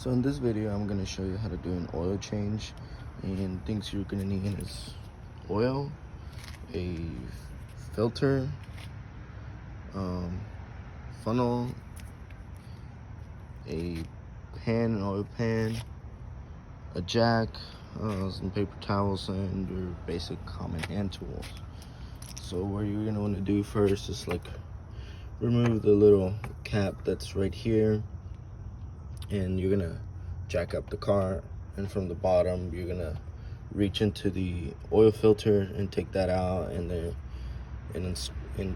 So in this video, I'm gonna show you how to do an oil change, and things you're gonna need is oil, a filter, funnel, a pan, an oil pan, a jack, some paper towels, and your basic common hand tools. So what you're gonna want to do first is remove the little cap that's right here, and you're gonna jack up the car, and from the bottom you're gonna reach into the oil filter and take that out, and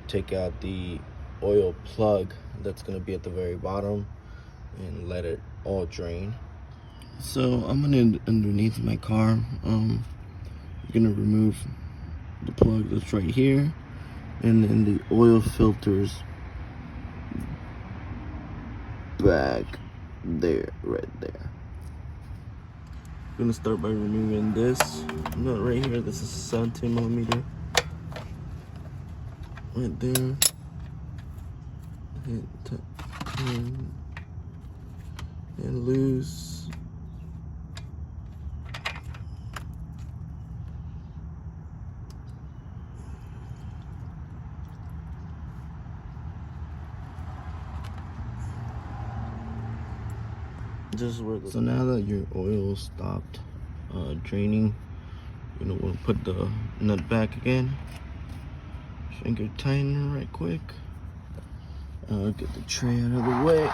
take out the oil plug that's gonna be at the very bottom, and let it all drain. So I'm gonna underneath my car, you're gonna remove the plug that's right here, and then the oil filters back there, right there. I'm gonna start by removing this nut right here. This is 17mm right there. And loose. So now that your oil stopped draining, you're gonna want to put the nut back again. Finger tighten right quick. Get the tray out of the way.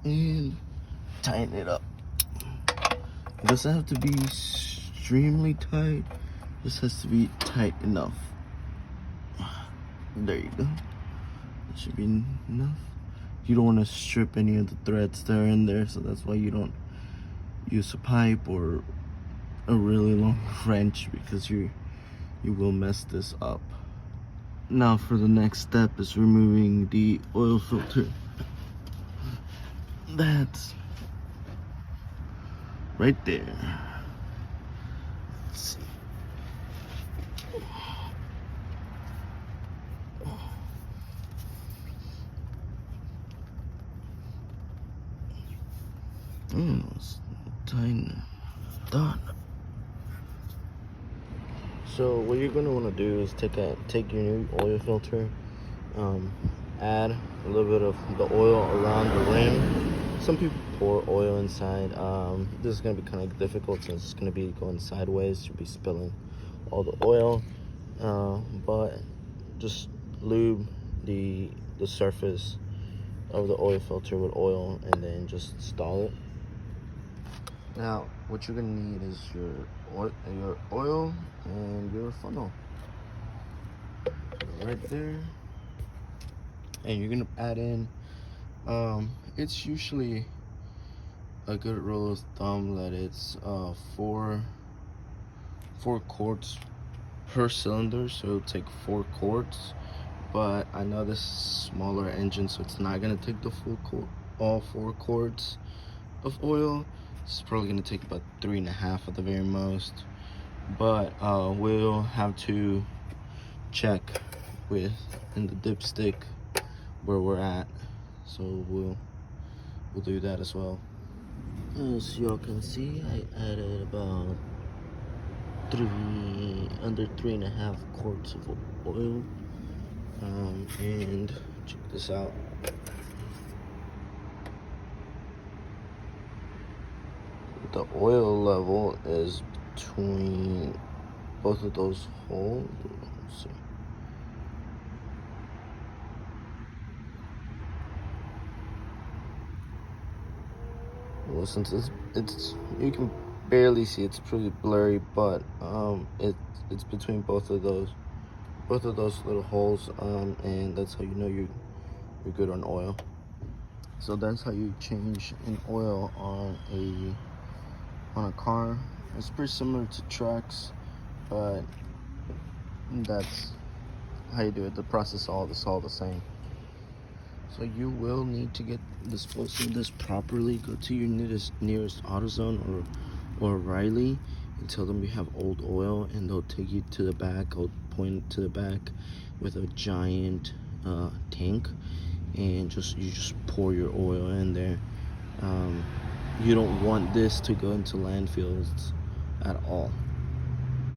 And tighten it up. It doesn't have to be extremely tight. It just has to be tight enough. There you go. That should be enough. You don't want to strip any of the threads that are in there, so that's why you don't use a pipe or a really long wrench, because you will mess this up. Now for the next step is removing the oil filter. That's right there. Let's see. It's tight. Done. So what you're gonna want to do is take your new oil filter, add a little bit of the oil around the rim. Some people pour oil inside. This is gonna be kind of difficult since it's gonna be going sideways. You'll be spilling all the oil, but just lube the surface of the oil filter with oil, and then just install it. Now, what you're gonna need is your oil and your funnel right there, and you're gonna add in. It's usually a good rule of thumb that it's 4 quarts per cylinder, so it'll take 4 quarts. But I know this is a smaller engine, so it's not gonna take the full all 4 quarts of oil. It's probably gonna take about 3.5 at the very most, but we'll have to check in the dipstick where we're at, so we'll do that as well. As y'all can see, I added about under 3.5 quarts of oil, and check this out. The oil level is between both of those holes. Let's see. Well, since it's you can barely see, it's pretty blurry, but it's between both of those little holes, and that's how you know you're good on oil. So that's how you change an oil on a car. It's pretty similar to trucks, but that's how you do it. The process is all the same. So you will need to dispose of this properly. Go to your nearest AutoZone or Riley and tell them you have old oil, and they'll take you to the back. I'll point to the back with a giant tank, and you just pour your oil in there. You don't want this to go into landfills at all.